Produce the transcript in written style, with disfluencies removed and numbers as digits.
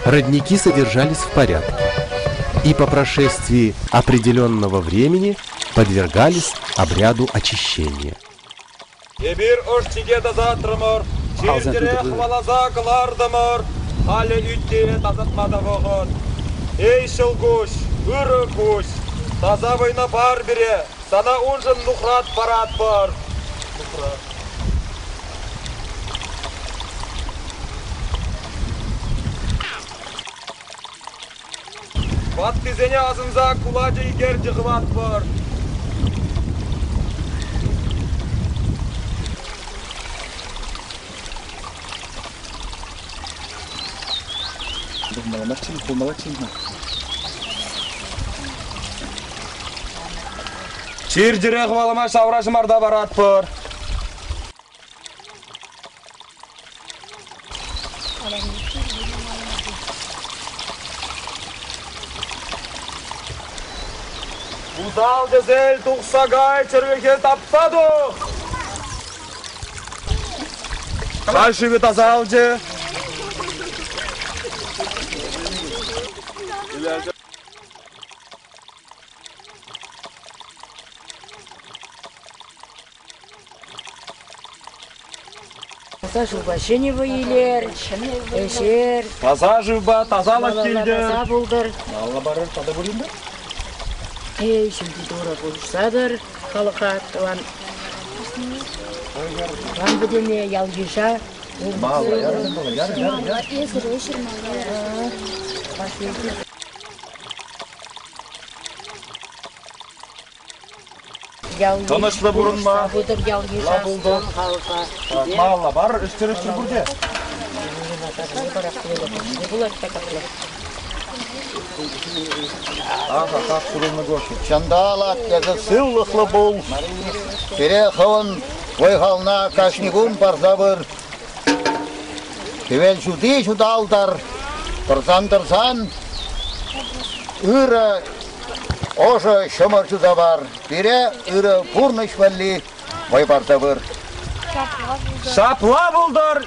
Родники содержались в порядке и по прошествии определенного времени подвергались обряду очищения. Sana unjun nukrat parat par. Vat dizene azınza kulacı iger jıgıvat par. Çir jirek valama şavraşmarda barat par. Uzal güzel tuksagay çırveke tapsadı. Karşı tazalcı. Таза жуба женевойлер, эшер. Таза жуба, тазалык келді. Таза болдыр. Алла барыр, тады болайын да? Şimdi doğru buluşsadır, halka lan. Lan bu demeye yalgışa. Mağla, yarın dola, yarın. Tanışlı burunma. Budur yalgışa. Buldu. Mağla var, üstür burada. Ага, сурымны гошу. Чандалак, язы сыллықлы бол. Переховын ойғална кашнигун парзабыр. Кевел жуди жудалдар. Тұрсан. Үрі ожы шымыр жудабар. Пере үрі пурныш вәлли ойбардабыр. Шапла булдар.